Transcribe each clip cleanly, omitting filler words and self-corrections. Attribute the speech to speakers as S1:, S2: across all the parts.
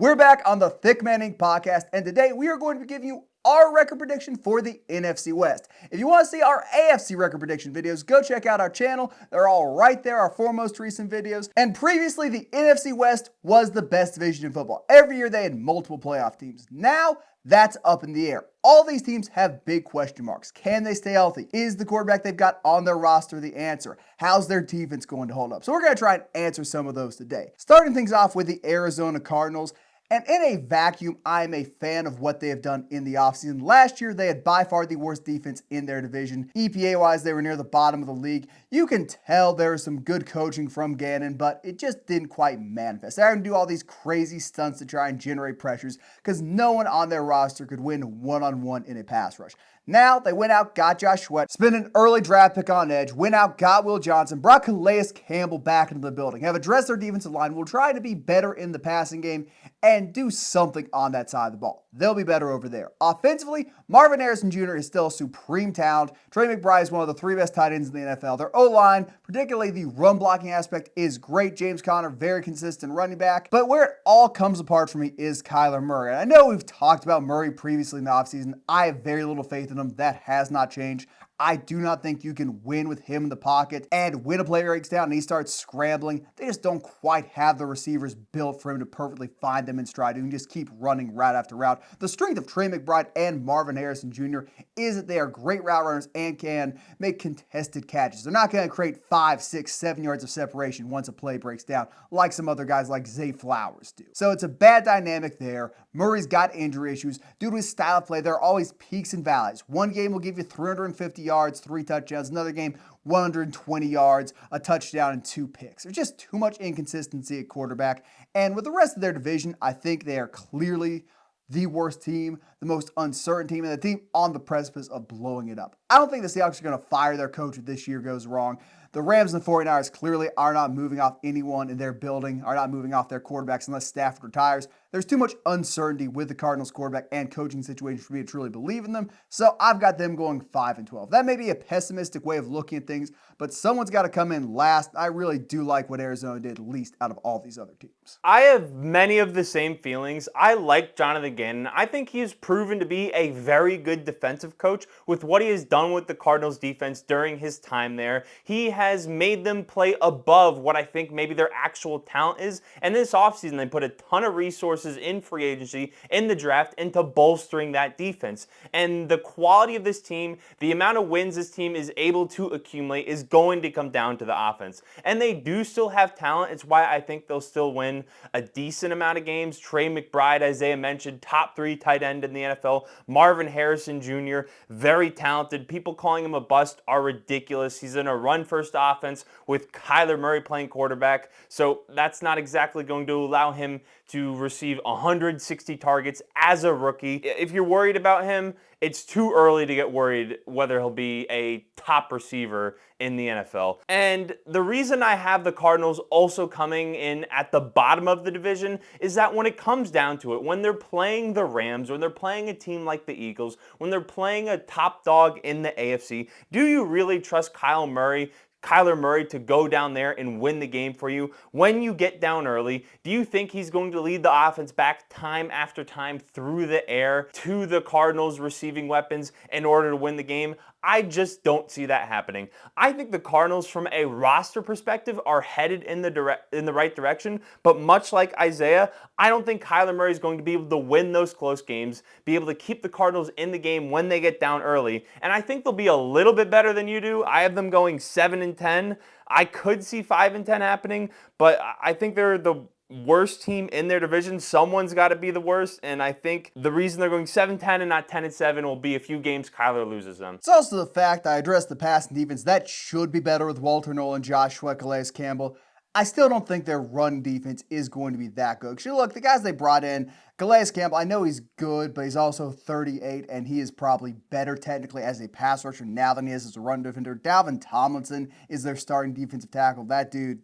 S1: We're back on the Thicc podcast, and today we are going to be giving you our record prediction for the NFC West. If you want to see our AFC record prediction videos, go check out our channel. They're all right there, our four most recent videos. And previously, the NFC West was the best division in football. Every year they had multiple playoff teams. Now, that's up in the air. All these teams have big question marks. Can they stay healthy? Is the quarterback they've got on their roster the answer? How's their defense going to hold up? So we're going to try and answer some of those today. Starting things off with the Arizona Cardinals. And in a vacuum, I'm a fan of what they have done in the offseason. Last year, they had by far the worst defense in their division. EPA-wise, they were near the bottom of the league. You can tell there was some good coaching from Gannon, but it just didn't quite manifest. They're going to do all these crazy stunts to try and generate pressures because no one on their roster could win one-on-one in a pass rush. Now, they went out, got Josh Sweat, spent an early draft pick on edge, went out, got Will Johnson, brought Calais Campbell back into the building, have addressed their defensive line, will try to be better in the passing game, and do something on that side of the ball. They'll be better over there. Offensively, Marvin Harrison Jr. is still a supreme talent. Trey McBride is one of the three best tight ends in the NFL. Their O-line, particularly the run blocking aspect, is great. James Conner, very consistent running back. But where it all comes apart for me is Kyler Murray. And I know we've talked about Murray previously in the offseason. I have very little faith in him. That has not changed. I do not think you can win with him in the pocket, and when a player breaks down and he starts scrambling, they just don't quite have the receivers built for him to perfectly find them in stride. You can just keep running route after route. The strength of Trey McBride and Marvin Harrison Jr. is that they are great route runners and can make contested catches. They're not going to create 5, 6, 7 yards of separation once a play breaks down like some other guys like Zay Flowers do. So it's a bad dynamic there. Murray's got injury issues. Due to his style of play, there are always peaks and valleys. One game will give you 350 yards, 3 touchdowns. Another game, 120 yards, a touchdown, and 2 picks. There's just too much inconsistency at quarterback. And with the rest of their division, I think they are clearly the worst team, the most uncertain team, and the team on the precipice of blowing it up. I don't think the Seahawks are going to fire their coach if this year goes wrong. The Rams and the 49ers clearly are not moving off anyone in their building, are not moving off their quarterbacks unless Stafford retires. There's too much uncertainty with the Cardinals quarterback and coaching situation for me to truly believe in them. So I've got them going 5-12. That may be a pessimistic way of looking at things, but someone's got to come in last. I really do like what Arizona did least out of all these other teams.
S2: I have many of the same feelings. I like Jonathan Gannon. I think he's proven to be a very good defensive coach with what he has done with the Cardinals defense during his time there. He has made them play above what I think maybe their actual talent is. And this offseason, they put a ton of resources in free agency, in the draft, into bolstering that defense. And the quality of this team, the amount of wins this team is able to accumulate is going to come down to the offense. And they do still have talent. It's why I think they'll still win a decent amount of games. Trey McBride, Isaiah mentioned, top 3 tight end in the NFL. Marvin Harrison Jr., very talented. People calling him a bust are ridiculous. He's in a run-first offense with Kyler Murray playing quarterback. So that's not exactly going to allow him to receive 160 targets as a rookie. If you're worried about him, it's too early to get worried whether he'll be a top receiver in the NFL. And the reason I have the Cardinals also coming in at the bottom of the division is that when it comes down to it, when they're playing the Rams, when they're playing a team like the Eagles, when they're playing a top dog in the AFC, do you really trust Kyler Murray to go down there and win the game for you? When you get down early, do you think he's going to lead the offense back time after time through the air to the Cardinals' receiving weapons in order to win the game? I just don't see that happening. I think the Cardinals, from a roster perspective, are headed in the right direction, but much like Isaiah, I don't think Kyler Murray is going to be able to win those close games, be able to keep the Cardinals in the game when they get down early, and I think they'll be a little bit better than you do. I have them going 7-10. I could see 5-10 happening, but I think they're the worst team in their division. Someone's got to be the worst, and I think the reason they're going 7-10 and not 10-7 will be a few games Kyler loses them.
S1: It's also the fact I addressed the passing defense. That should be better with Walter Nolan, Josh Sweat, Calais Campbell. I still don't think their run defense is going to be that good. Because look, the guys they brought in, Calais Campbell, I know he's good, but he's also 38, and he is probably better technically as a pass rusher now than he is as a run defender. Dalvin Tomlinson is their starting defensive tackle. That dude,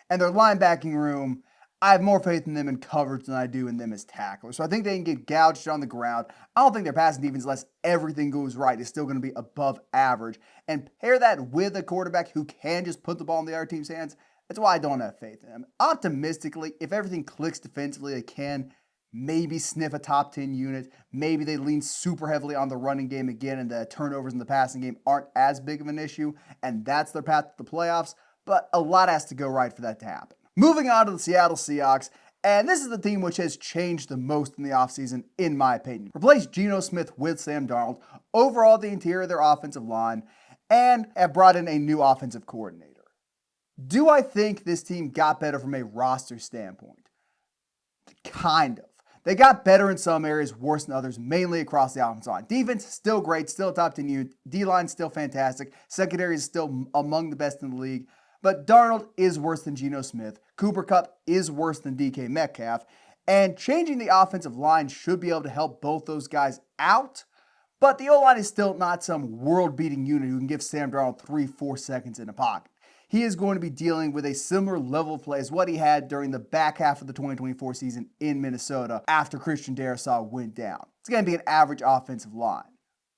S1: And their linebacking room, I have more faith in them in coverage than I do in them as tacklers. So I think they can get gouged on the ground. I don't think their passing defense, unless everything goes right, is still going to be above average. And pair that with a quarterback who can just put the ball in the other team's hands, That's why I don't have faith in them. Optimistically, if everything clicks defensively, they can maybe sniff a top 10 unit. Maybe they lean super heavily on the running game again, and the turnovers in the passing game aren't as big of an issue, and that's their path to the playoffs. But a lot has to go right for that to happen. Moving on to the Seattle Seahawks, and this is the team which has changed the most in the offseason, in my opinion. Replaced Geno Smith with Sam Darnold, overall the interior of their offensive line, and have brought in a new offensive coordinator. Do I think this team got better from a roster standpoint? Kind of. They got better in some areas, worse than others, mainly across the offensive line. Defense, still great, still top 10 unit. D-line, still fantastic. Secondary is still among the best in the league. But Darnold is worse than Geno Smith. Cooper Kupp is worse than DK Metcalf. And changing the offensive line should be able to help both those guys out. But the O-line is still not some world-beating unit who can give Sam Darnold 3-4 seconds in a pocket. He is going to be dealing with a similar level of play as what he had during the back half of the 2024 season in Minnesota after Christian Darrisaw went down. It's going to be an average offensive line.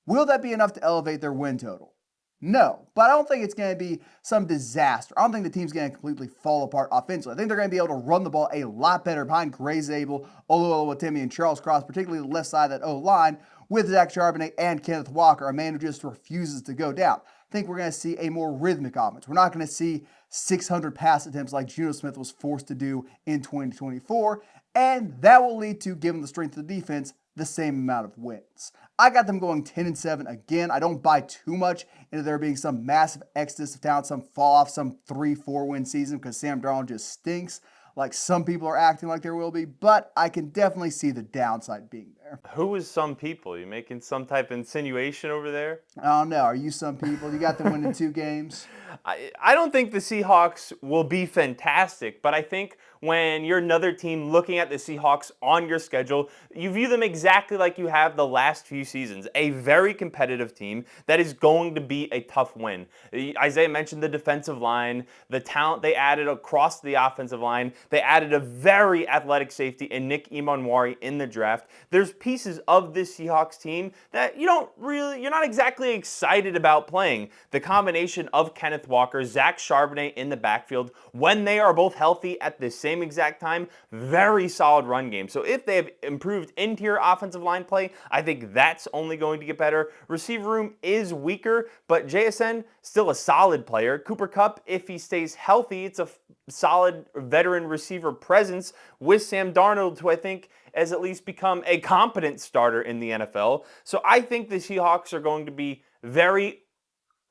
S1: Will that be enough to elevate their win total? No, but I don't think it's going to be some disaster. I don't think the team's going to completely fall apart offensively. I think they're going to be able to run the ball a lot better behind Gray Zabel, Oluwatimi, and Charles Cross, particularly the left side of that O-line, with Zach Charbonnet and Kenneth Walker, a man who just refuses to go down. I think we're going to see a more rhythmic offense. We're not going to see 600 pass attempts like Geno Smith was forced to do in 2024, and that will lead to, given the strength of the defense, the same amount of wins. I got them going 10-7 again. I don't buy too much into there being some massive exodus of talent, some fall off, some 3-4 win season because Sam Darnold just stinks like some people are acting like there will be, but I can definitely see the downside being there.
S2: Who is some people? You making some type of insinuation over there?
S1: I don't know. Are you some people? You got them winning 2 games?
S2: I don't think the Seahawks will be fantastic, but I think when you're another team looking at the Seahawks on your schedule, you view them exactly like you have the last few seasons. A very competitive team that is going to be a tough win. Isaiah mentioned the defensive line, the talent they added across the offensive line. They added a very athletic safety in Nick Emanwari in the draft. There's pieces of this Seahawks team that you're not exactly excited about playing. The combination of Kenneth Walker, Zach Charbonnet in the backfield, when they are both healthy at the same exact time, very solid run game. So if they have improved interior offensive line play, I think that's only going to get better. Receiver room is weaker, but JSN still a solid player. Cooper Kupp, if he stays healthy, it's a solid veteran receiver presence with Sam Darnold, who I think has at least become a competent starter in the NFL. So I think the Seahawks are going to be very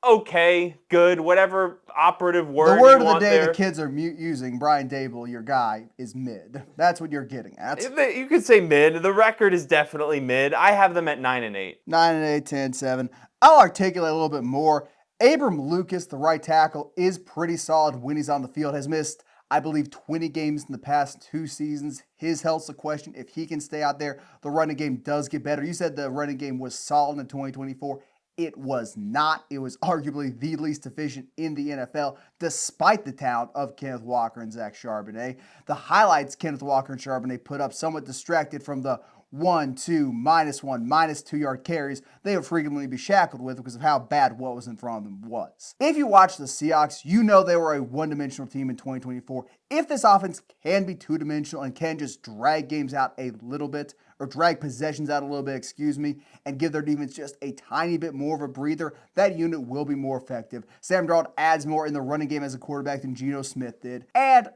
S2: okay, good, whatever operative word
S1: the word
S2: you
S1: of the day
S2: there.
S1: the kids are using, Brian Dable, your guy, is mid. That's what you're getting at.
S2: You could say mid. The record is definitely mid. I have them at 9-8.
S1: 9-8, 10-7. I'll articulate a little bit more. Abram Lucas, the right tackle, is pretty solid when he's on the field. Has missed, I believe, 20 games in the past 2 seasons. His health's a question. If he can stay out there, the running game does get better. You said the running game was solid in 2024. It was not. It was arguably the least efficient in the NFL, despite the talent of Kenneth Walker and Zach Charbonnet. The highlights Kenneth Walker and Charbonnet put up somewhat distracted from the 1, 2, -1, -2 yard carries they would frequently be shackled with because of how bad what was in front of them was. If you watch the Seahawks, you know they were a one-dimensional team in 2024. If this offense can be two-dimensional and can just drag games out a little bit, or drag possessions out a little bit, and give their defense just a tiny bit more of a breather, that unit will be more effective. Sam Darnold adds more in the running game as a quarterback than Geno Smith did. And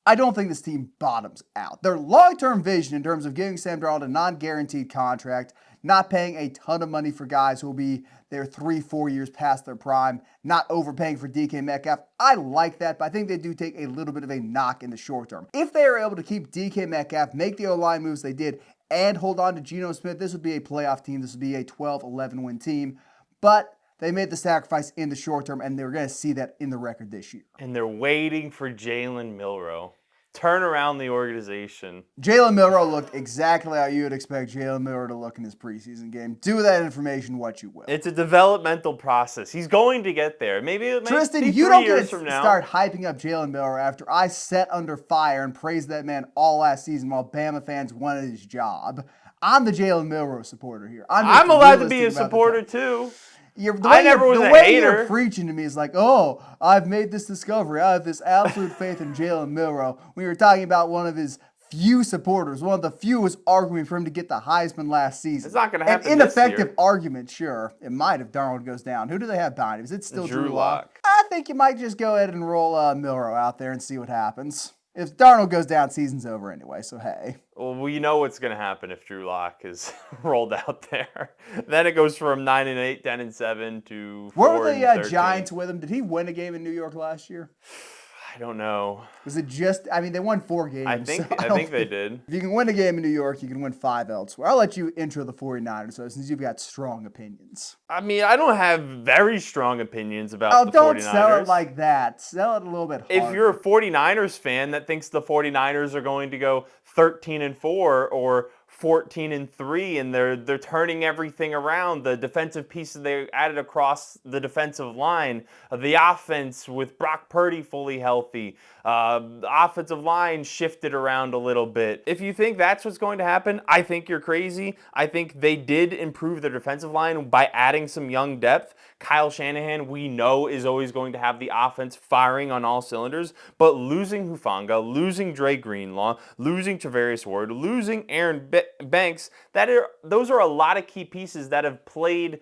S1: I don't think this team bottoms out. Their long-term vision in terms of giving Sam Darnold a non-guaranteed contract, not paying a ton of money for guys who will be there 3-4 years past their prime, not overpaying for DK Metcalf. I like that, but I think they do take a little bit of a knock in the short term. If they are able to keep DK Metcalf, make the O-line moves they did, and hold on to Geno Smith, this would be a playoff team. This would be a 12-11 win team. But they made the sacrifice in the short term, and they're going to see that in the record this year.
S2: And they're waiting for Jalen Milroe. Turn around the organization.
S1: Jalen Milroe looked exactly how you would expect Jalen Milroe to look in his preseason game. Do with that information what you will.
S2: It's a developmental process. He's going to get there. Maybe it
S1: Tristan,
S2: be
S1: you
S2: 3
S1: don't
S2: years
S1: get to
S2: from now.
S1: start hyping up Jalen Milroe after I sat under fire and praised that man all last season while Bama fans wanted his job. I'm the Jalen Milroe supporter here.
S2: I'm allowed to be a supporter too. I never was a hater.
S1: You're preaching to me is like, oh, I've made this discovery. I have this absolute faith in Jalen Milroe. We were talking about one of his few supporters, one of the few was arguing for him to get the Heisman last season.
S2: It's not going to happen
S1: An ineffective
S2: this year.
S1: Argument, sure. It might if Darnold goes down. Who do they have behind him? Is it still Drew
S2: Lock?
S1: I think you might just go ahead and roll Milroe out there and see what happens. If Darnold goes down, season's over anyway, so hey.
S2: Well, we know what's going to happen if Drew Lock is rolled out there. Then it goes from 9-8, 10-7 to 4-13.
S1: Where were the Giants with him? Did he win a game in New York last year?
S2: I don't know.
S1: Was it just, they won 4 games.
S2: I think they did.
S1: If you can win a game in New York, you can win 5 elsewhere. I'll let you intro the 49ers, so since you've got strong opinions.
S2: I don't have very strong opinions about the 49ers.
S1: Don't sell it like that. Sell it a little bit harder.
S2: If you're a 49ers fan that thinks the 49ers are going to go 13-4 or 14-3 and they're turning everything around, the defensive pieces they added across the defensive line, the offense with Brock Purdy fully healthy, the offensive line shifted around a little bit. If you think that's what's going to happen, I think you're crazy. I think they did improve their defensive line by adding some young depth. Kyle Shanahan, we know, is always going to have the offense firing on all cylinders, but losing Hufanga, losing Dre Greenlaw, losing Travarius Ward, losing Aaron Banks, those are a lot of key pieces that have played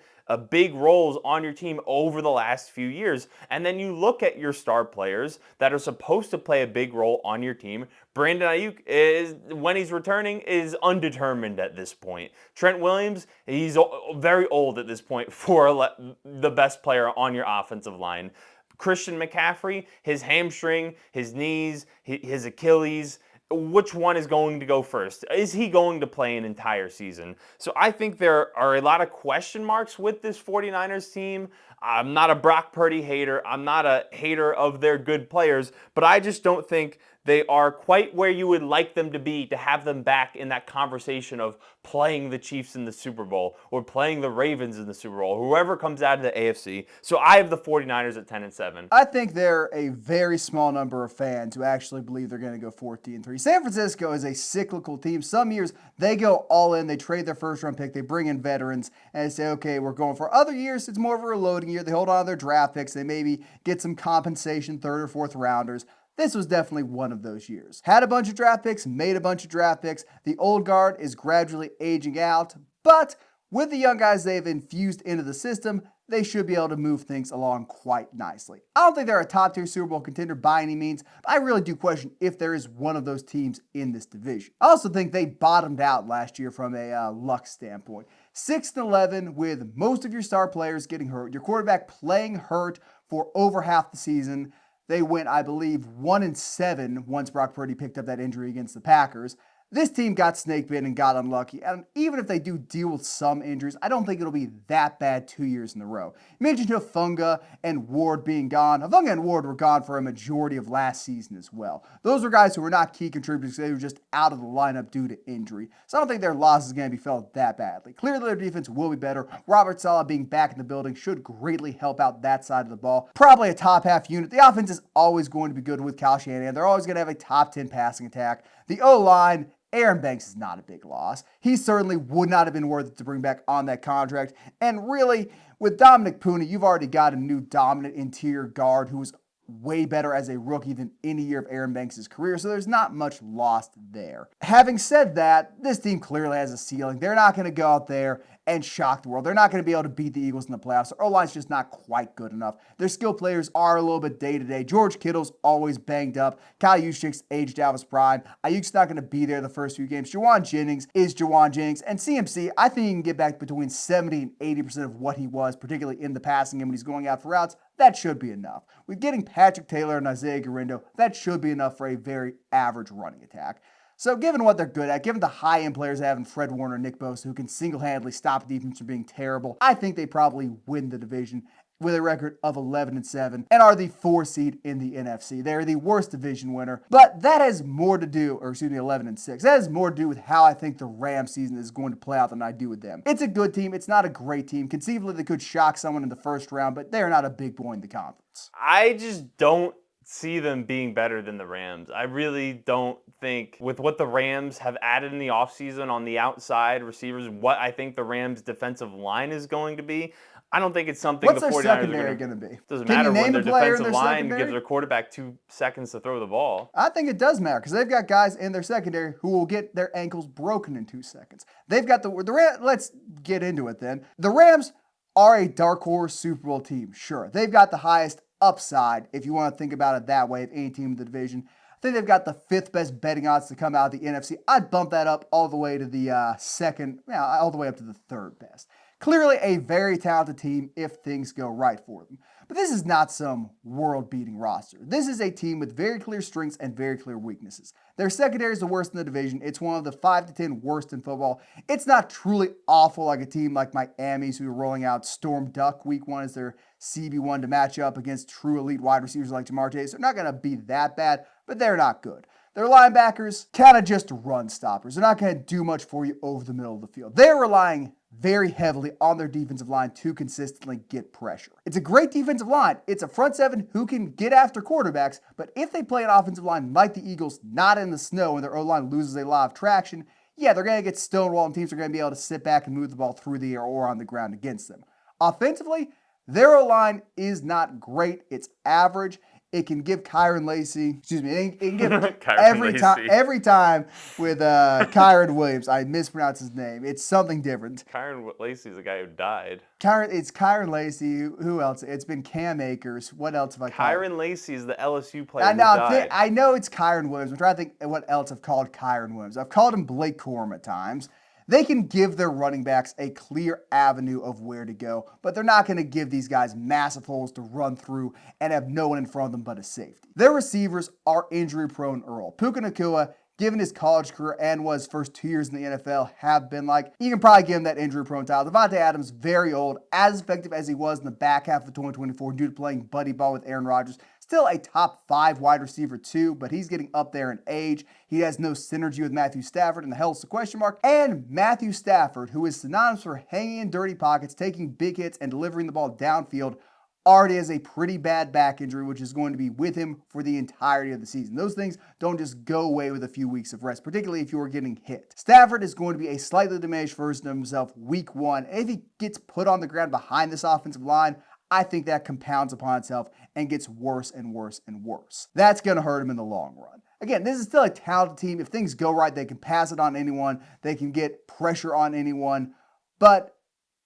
S2: big roles on your team over the last few years. And then you look at your star players that are supposed to play a big role on your team. Brandon Ayuk, when he's returning, is undetermined at this point. Trent Williams, he's very old at this point for the best player on your offensive line. Christian McCaffrey, his hamstring, his knees, his Achilles, which one is going to go first? Is he going to play an entire season? So I think there are a lot of question marks with this 49ers team. I'm not a Brock Purdy hater. I'm not a hater of their good players, but I just don't think they are quite where you would like them to be to have them back in that conversation of playing the Chiefs in the Super Bowl or playing the Ravens in the Super Bowl, whoever comes out of the AFC. So I have the 49ers at 10-7.
S1: I think there are a very small number of fans who actually believe they're going to go 14-3. San Francisco is a cyclical team. Some years they go all in, they trade their first round pick, they bring in veterans, and they say, okay, we're going for other years. It's more of a reloading year. They hold on to their draft picks. They maybe get some compensation, 3rd or 4th rounders. This was definitely one of those years. Had a bunch of draft picks, made a bunch of draft picks. The old guard is gradually aging out, but with the young guys they've infused into the system, they should be able to move things along quite nicely. I don't think they're a top-tier Super Bowl contender by any means, but I really do question if there is one of those teams in this division. I also think they bottomed out last year from a luck standpoint. 6-11 with most of your star players getting hurt, your quarterback playing hurt for over half the season. They went, I believe, 1-7 once Brock Purdy picked up that injury against the Packers. This team got snake bitten and got unlucky, and even if they do deal with some injuries, I don't think it'll be that bad 2 years in a row. You mentioned Hufanga and Ward being gone. Hufanga and Ward were gone for a majority of last season as well. Those were guys who were not key contributors. They were just out of the lineup due to injury. So I don't think their loss is going to be felt that badly. Clearly their defense will be better. Robert Saleh being back in the building should greatly help out that side of the ball. Probably a top half unit. The offense is always going to be good with Kyle Shanahan. They're always going to have a top 10 passing attack. The O-line, Aaron Banks is not a big loss. He certainly would not have been worth it to bring back on that contract. And really, with Dominic Puni, you've already got a new dominant interior guard who was way better as a rookie than any year of Aaron Banks' career, so there's not much lost there. Having said that, this team clearly has a ceiling. They're not going to go out there and shock the world. They're not going to be able to beat the Eagles in the playoffs. Their O-line's just not quite good enough. Their skill players are a little bit day-to-day. George Kittle's always banged up. Kyle Juszczyk's aged out of his prime. Ayuk's not going to be there the first few games. Juwan Jennings is Juwan Jennings. And CMC, I think he can get back between 70 and 80% of what he was, particularly in the passing game when he's going out for routes. That should be enough. With getting Patrick Taylor and Isaiah Guerrero, that should be enough for a very average running attack. So given what they're good at, given the high-end players they have in Fred Warner and Nick Bosa who can single-handedly stop the defense from being terrible, I think they probably win the division with a record of 11-7 and are the 4 seed in the NFC. They're the worst division winner, but that has more to do, 11-6. That has more to do with how I think the Rams season is going to play out than I do with them. It's a good team. It's not a great team. Conceivably, they could shock someone in the first round, but they're not a big boy in the conference.
S2: I just don't see them being better than the Rams. I really don't think, with what the Rams have added in the offseason on the outside receivers, what I think the Rams defensive line is going to be, I don't think it's something
S1: What's
S2: the
S1: their
S2: 49ers
S1: secondary
S2: are
S1: going to be?
S2: Doesn't
S1: Can you
S2: matter when
S1: name a
S2: their
S1: player in
S2: defensive
S1: their
S2: line
S1: secondary?
S2: gives their quarterback 2 seconds to throw the ball.
S1: I think it does matter because they've got guys in their secondary who will get their ankles broken in 2 seconds. They've got the Rams. Let's get into it then. The Rams are a dark horse Super Bowl team, sure. They've got the highest upside, if you want to think about it that way, of any team in the division. I think they've got the 5th best betting odds to come out of the NFC. I'd bump that up all the way to the second, all the way up to the 3rd best. Clearly a very talented team if things go right for them. But this is not some world-beating roster. This is a team with very clear strengths and very clear weaknesses. Their secondary is the worst in the division. It's one of the 5 to 10 worst in football. It's not truly awful like a team like Miami's who are rolling out Storm Duck week 1 as their CB1 to match up against true elite wide receivers like Jamar Chase. They're not going to be that bad, but they're not good. Their linebackers kind of just run stoppers. They're not going to do much for you over the middle of the field. They're relying very heavily on their defensive line to consistently get pressure. It's a great defensive line. It's a front 7 who can get after quarterbacks, but if they play an offensive line like the Eagles, not in the snow, and their O-line loses a lot of traction, yeah, they're going to get stonewalled and teams are going to be able to sit back and move the ball through the air or on the ground against them. Offensively, their O-line is not great. It's average. It can give Kyron Lacy, it can give every time with Kyron Williams. I mispronounce his name. It's something different.
S2: Kyron Lacy is the guy who died.
S1: It's Kyron Lacy. Who else? It's been Cam Akers. What else have I called?
S2: Kyron Lacy is the LSU player who died.
S1: I know it's Kyron Williams. I'm trying to think what else I've called Kyron Williams. I've called him Blake Corum at times. They can give their running backs a clear avenue of where to go, but they're not going to give these guys massive holes to run through and have no one in front of them but a safety. Their receivers are injury-prone Earl. Puka Nacua, given his college career and was first 2 years in the NFL, have been like, you can probably give him that injury-prone title. Devontae Adams, very old, as effective as he was in the back half of 2024 due to playing buddy ball with Aaron Rodgers. Still a top 5 wide receiver too, but he's getting up there in age. He has no synergy with Matthew Stafford, and the hell's the question mark? And Matthew Stafford, who is synonymous for hanging in dirty pockets, taking big hits, and delivering the ball downfield, already has a pretty bad back injury, which is going to be with him for the entirety of the season. Those things don't just go away with a few weeks of rest, particularly if you are getting hit. Stafford is going to be a slightly diminished version of himself week 1. And if he gets put on the ground behind this offensive line, I think that compounds upon itself and gets worse and worse and worse. That's going to hurt him in the long run. Again, this is still a talented team. If things go right, they can pass it on anyone. They can get pressure on anyone. But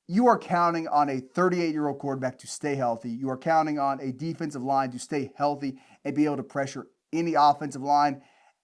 S1: you are counting on a 38-year-old quarterback to stay healthy. You are counting on a defensive line to stay healthy and be able to pressure any offensive line.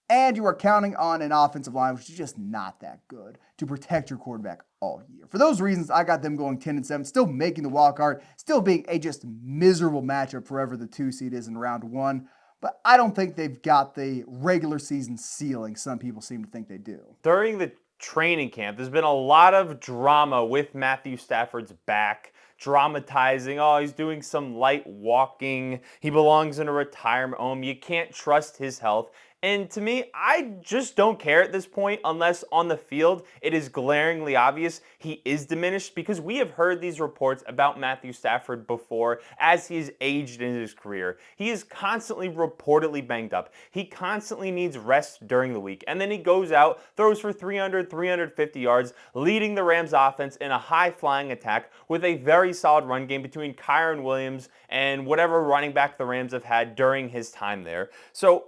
S1: And you are counting on an offensive line which is just not that good to protect your quarterback all year. For those reasons, I got them going 10-7, still making the wild card, still being a just miserable matchup for whoever the 2 seed is in round 1. But I don't think they've got the regular season ceiling some people seem to think they do.
S2: During the training camp, there's been a lot of drama with Matthew Stafford's back, dramatizing, oh, he's doing some light walking, he belongs in a retirement home, you can't trust his health. And to me, I just don't care at this point unless on the field it is glaringly obvious he is diminished, because we have heard these reports about Matthew Stafford before as he's aged in his career. He is constantly reportedly banged up. He constantly needs rest during the week. And then he goes out, throws for 300, 350 yards, leading the Rams offense in a high-flying attack with a very solid run game between Kyron Williams and whatever running back the Rams have had during his time there. So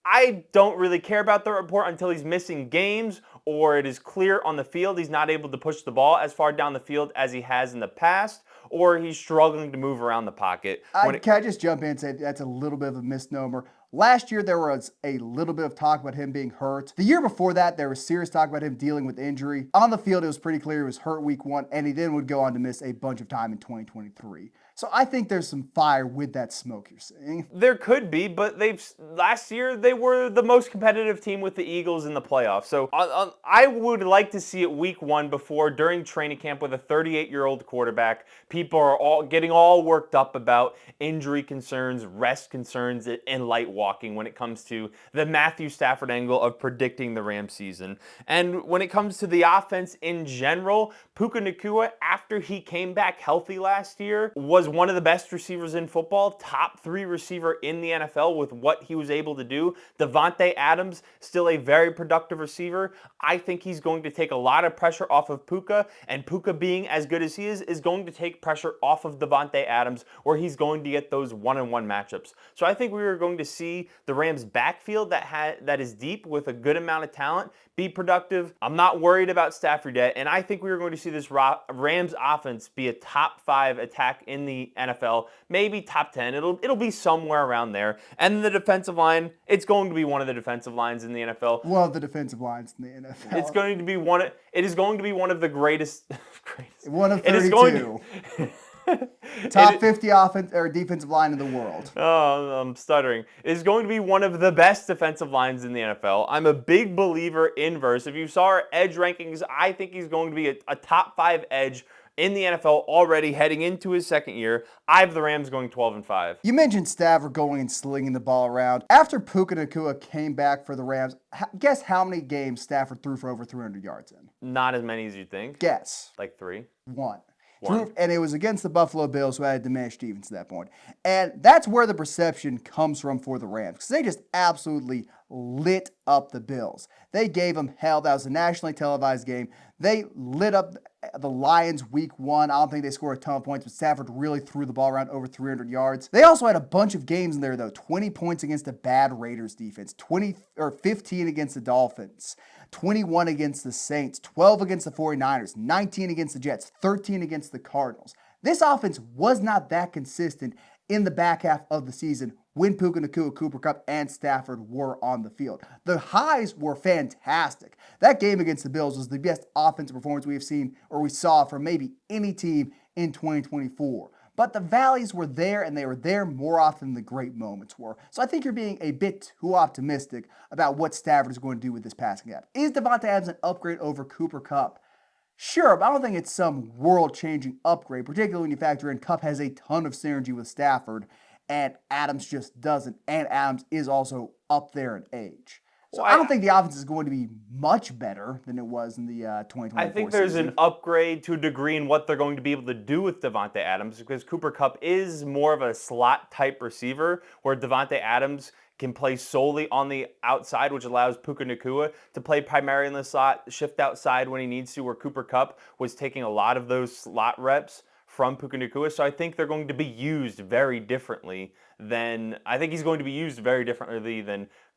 S2: I don't really care about the report until he's missing games or it is clear on the field he's not able to push the ball as far down the field as he has in the past, or he's struggling to move around the pocket.
S1: Can I just jump in and say that's a little bit of a misnomer? Last year, there was a little bit of talk about him being hurt. The year before that, there was serious talk about him dealing with injury. On the field, it was pretty clear he was hurt week 1, and he then would go on to miss a bunch of time in 2023. So I think there's some fire with that smoke you're seeing.
S2: There could be, but last year they were the most competitive team with the Eagles in the playoffs. So I would like to see it week 1 before, during training camp with a 38-year-old quarterback. People are all getting all worked up about injury concerns, rest concerns, and light walking when it comes to the Matthew Stafford angle of predicting the Rams season. And when it comes to the offense in general, Puka Nacua, after he came back healthy last year, was one of the best receivers in football, top 3 receiver in the NFL with what he was able to do. Davante Adams, still a very productive receiver. I think he's going to take a lot of pressure off of Puka, and Puka being as good as he is going to take pressure off of Davante Adams, where he's going to get those one-on-one matchups. So I think we are going to see the Rams backfield that is deep with a good amount of talent be productive. I'm not worried about Stafford yet, and I think we are going to see this Rams offense be a top 5 attack in the NFL, maybe top 10. It'll be somewhere around there. And the defensive line, it's going to be one of the defensive lines in the NFL.
S1: One of the defensive lines in the NFL.
S2: It is going to be one of the greatest.
S1: One of 32.
S2: It is going to,
S1: Top 50 offense or defensive line in the world.
S2: Oh, I'm stuttering. It is going to be one of the best defensive lines in the NFL. I'm a big believer in Verse. If you saw our edge rankings, I think he's going to be a top 5 edge in the NFL already heading into his second year. I have the Rams going 12-5.
S1: You mentioned Stafford going and slinging the ball around. After Puka Nacua came back for the Rams, guess how many games Stafford threw for over 300 yards in?
S2: Not as many as you think.
S1: Guess.
S2: Like 3?
S1: One.
S2: One.
S1: And it was against the Buffalo Bills, who had a diminished defense at that point. And that's where the perception comes from for the Rams, because they just absolutely lit up the Bills. They gave them hell. That was a nationally televised game. They lit up the Lions week 1. I don't think they scored a ton of points, but Stafford really threw the ball around over 300 yards. They also had a bunch of games in there, though. 20 points against a bad Raiders defense, 15 against the Dolphins, 21 against the Saints, 12 against the 49ers, 19 against the Jets, 13 against the Cardinals. This offense was not that consistent in the back half of the season when Puka Nacua, Cooper Kupp, and Stafford were on the field. The highs were fantastic. That game against the Bills was the best offensive performance we have seen or we saw from maybe any team in 2024. But the valleys were there, and they were there more often than the great moments were. So I think you're being a bit too optimistic about what Stafford is going to do with this passing game. Is Davante Adams an upgrade over Cooper Kupp? Sure, but I don't think it's some world-changing upgrade, particularly when you factor in Kupp has a ton of synergy with Stafford, and Adams just doesn't. And Adams is also up there in age. So I don't think the offense is going to be much better than it was in the 2024
S2: I think there's
S1: season.
S2: an upgrade to a degree in what they're going to be able to do with Davante Adams, because Cooper Kupp is more of a slot-type receiver, where Davante Adams can play solely on the outside, which allows Puka Nacua to play primarily in the slot, shift outside when he needs to, where Cooper Kupp was taking a lot of those slot reps from Puka Nacua. So I think they're going to be used very differently than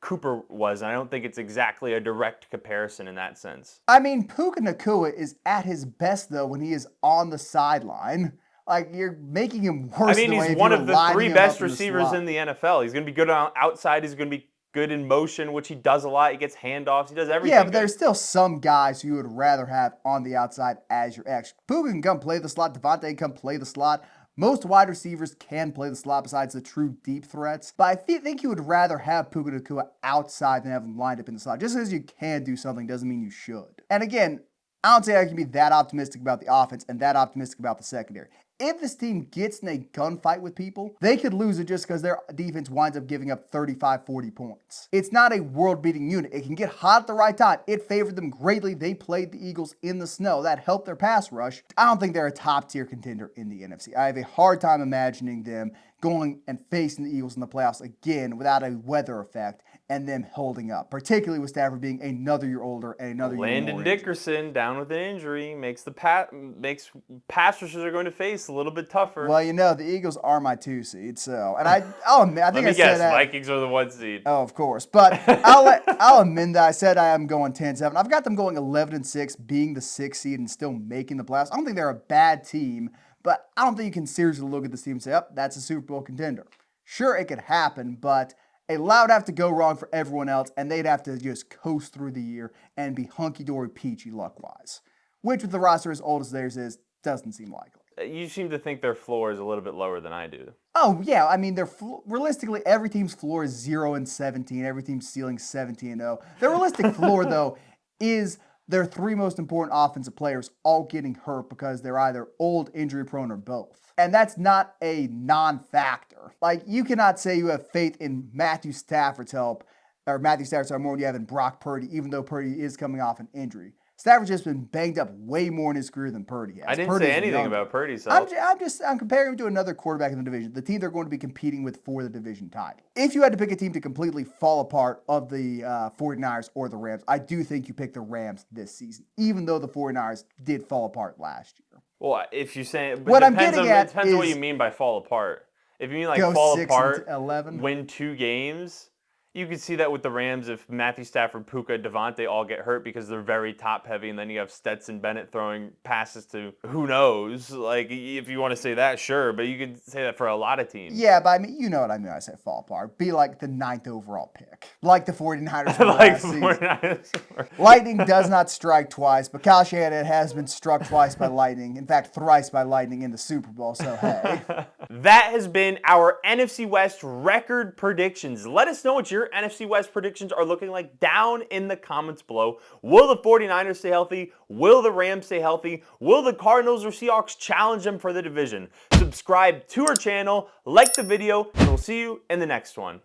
S2: Cooper was, and I don't think it's exactly a direct comparison in that sense.
S1: I mean, Puka Nacua is at his best, though, when he is on the sideline. Like, you're making him worse.
S2: I mean, he's one of the 3 best receivers in the NFL. He's going to be good on outside. He's going to be good in motion, which he does a lot. He gets handoffs. He does everything.
S1: Yeah, but there's still some guys who you would rather have on the outside as your X. Puka can come play the slot. Davante can come play the slot. Most wide receivers can play the slot besides the true deep threats. But I think you would rather have Puka Nacua outside than have him lined up in the slot. Just because you can do something doesn't mean you should. And again, I don't say I can be that optimistic about the offense and that optimistic about the secondary. If this team gets in a gunfight with people, they could lose it just because their defense winds up giving up 35, 40 points. It's not a world-beating unit. It can get hot at the right time. It favored them greatly. They played the Eagles in the snow. That helped their pass rush. I don't think they're a top-tier contender in the NFC. I have a hard time imagining them going and facing the Eagles in the playoffs again without a weather effect and them holding up, particularly with Stafford being another year older and another year more
S2: Landon Dickerson down with an injury makes pass rushers are going to face a little bit tougher.
S1: Well, you know, the Eagles are my 2 seed, so, and I'll admit, I think
S2: Let me guess,
S1: that.
S2: Vikings are the 1 seed.
S1: Oh, of course, but I'll admit that I said I am going 10-7. I've got them going 11-6, being the 6th seed and still making the playoffs. I don't think they're a bad team, but I don't think you can seriously look at this team and say, oh, that's a Super Bowl contender. Sure, it could happen, but a lot would have to go wrong for everyone else, and they'd have to just coast through the year and be hunky-dory peachy luck-wise, which with the roster as old as theirs is, doesn't seem likely.
S2: You seem to think their floor is a little bit lower than I do.
S1: Oh, yeah. I mean, realistically, every team's floor is 0-17. Every team's ceiling 17-0. Their realistic floor, though, is their 3 most important offensive players all getting hurt because they're either old, injury-prone, or both. And that's not a non-factor. Like, you cannot say you have faith in Matthew Stafford's help, or Matthew Stafford's help more than you have in Brock Purdy, even though Purdy is coming off an injury. Stafford's just been banged up way more in his career than Purdy has.
S2: I didn't
S1: Purdy's
S2: say anything
S1: younger.
S2: about Purdy's
S1: I'm
S2: health.
S1: I'm comparing him to another quarterback in the division, the team they're going to be competing with for the division title. If you had to pick a team to completely fall apart of the 49ers or the Rams, I do think you pick the Rams this season, even though the 49ers did fall apart last year.
S2: Well, if you're saying,
S1: What
S2: it
S1: I'm
S2: depends
S1: getting
S2: on,
S1: at
S2: it depends on what
S1: is
S2: you mean by fall apart. If you mean like
S1: go
S2: fall
S1: 6
S2: apart,
S1: and 11.
S2: win 2 games, you could see that with the Rams if Matthew Stafford, Puka, Devontae all get hurt because they're very top heavy, and then you have Stetson Bennett throwing passes to who knows. Like, if you want to say that, sure, but you could say that for a lot of teams.
S1: Yeah, but I mean, you know what I mean when I say fall apart. Be like the 9th overall pick. Like the 49ers were
S2: Like
S1: last
S2: the
S1: season.
S2: 49ers.
S1: Lightning does not strike twice, but Kyle Shanahan has been struck twice by lightning. In fact, thrice by lightning in the Super Bowl, so hey.
S2: That has been our NFC West record predictions. Let us know what your NFC West predictions are looking like down in the comments below. Will the 49ers stay healthy? Will the Rams stay healthy? Will the Cardinals or Seahawks challenge them for the division? Subscribe to our channel, like the video, and we'll see you in the next one.